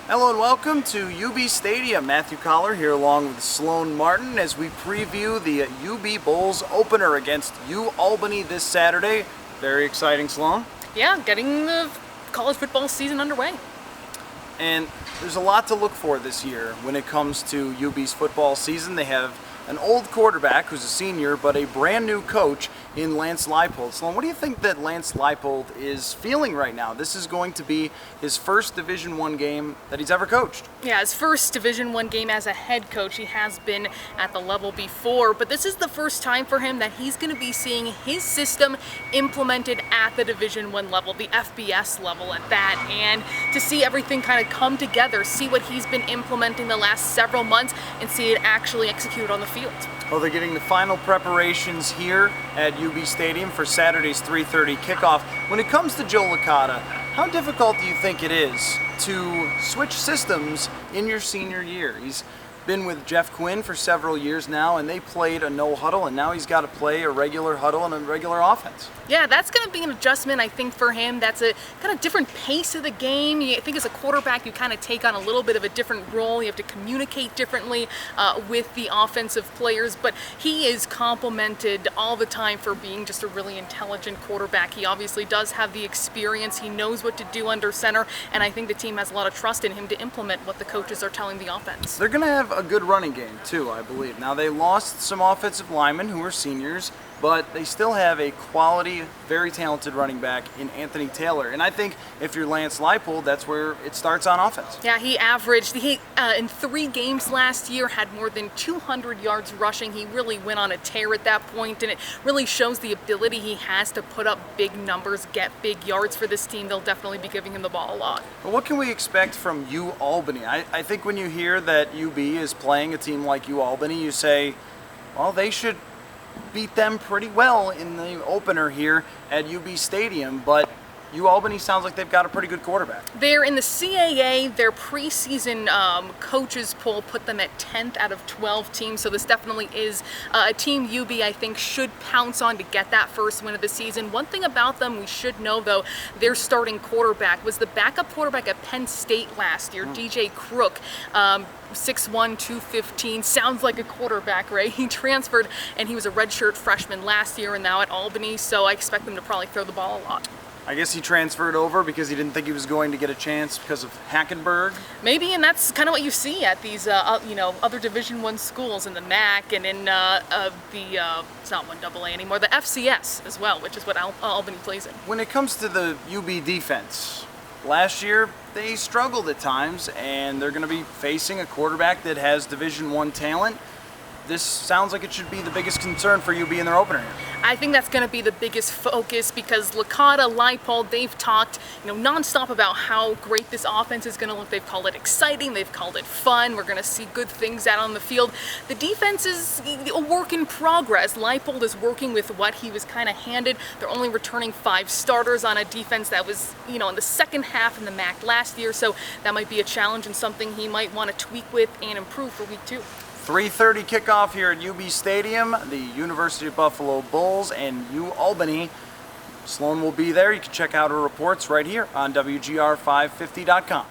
Hello and welcome to UB Stadium. Matthew Coller here along with Sloane Martin as we preview the UB Bulls opener against UAlbany this Saturday. Very exciting, Sloane. Yeah, getting the college football season underway. And there's a lot to look for this year when it comes to UB's football season. They have an old quarterback who's a senior, but a brand new coach in Lance Leipold. Sloane, what do you think that Lance Leipold is feeling right now? This is going to be his first Division I game that he's ever coached. Yeah, his first Division I game as a head coach. He has been at the level before, but this is the first time for him that he's going to be seeing his system implemented at the Division I level, the FBS level at that, and to see everything kind of come together, see what he's been implementing the last several months, and see it actually executed on the field. Well, they're getting the final preparations here at UB Stadium for Saturday's 3:30 kickoff. When it comes to Joe Licata, how difficult do you think it is to switch systems in your senior year? He's been with Jeff Quinn for several years now, and they played a no huddle, and now he's got to play a regular huddle and a regular offense. Yeah, that's going to be an adjustment, I think, for him. That's a kind of different pace of the game. I think as a quarterback, you kind of take on a little bit of a different role. You have to communicate differently with the offensive players, but he is complimented all the time for being just a really intelligent quarterback. He obviously does have the experience. He knows what to do under center, and I think the team has a lot of trust in him to implement what the coaches are telling the offense. They're going to have a good running game, too, I believe. Now, they lost some offensive linemen who are seniors, but they still have a quality, very talented running back in Anthony Taylor. And I think if you're Lance Leipold, that's where it starts on offense. Yeah, he averaged, in 3 games last year, had more than 200 yards rushing. He really went on a tear at that point, and it really shows the ability he has to put up big numbers, get big yards for this team. They'll definitely be giving him the ball a lot. But what can we expect from UAlbany? I think when you hear that UB is playing a team like UAlbany, you say, well, they should beat them pretty well in the opener here at UB Stadium, but UAlbany sounds like they've got a pretty good quarterback. They're in the CAA. Their preseason coaches poll put them at 10th out of 12 teams, so this definitely is a team UB, I think, should pounce on to get that first win of the season. One thing about them we should know, though, their starting quarterback was the backup quarterback at Penn State last year, DJ Crook. 6'1", 215, sounds like a quarterback, right? He transferred, and he was a redshirt freshman last year and now at Albany, so I expect them to probably throw the ball a lot. I guess he transferred over because he didn't think he was going to get a chance because of Hackenberg. Maybe, and that's kind of what you see at these, other Division I schools in the MAC and in it's not 1AA anymore, the FCS as well, which is what Albany plays in. When it comes to the UB defense, last year they struggled at times, and they're going to be facing a quarterback that has Division I talent. This sounds like it should be the biggest concern for UB in their opener here. I think that's going to be the biggest focus because Licata, Leipold, they've talked, nonstop about how great this offense is going to look. They've called it exciting. They've called it fun. We're going to see good things out on the field. The defense is a work in progress. Leipold is working with what he was kind of handed. They're only returning 5 starters on a defense that was, in the second half in the MAC last year. So that might be a challenge and something he might want to tweak with and improve for week 2. 3:30 kickoff here at UB Stadium, the University of Buffalo Bulls and UAlbany. Sloane will be there. You can check out her reports right here on WGR550.com.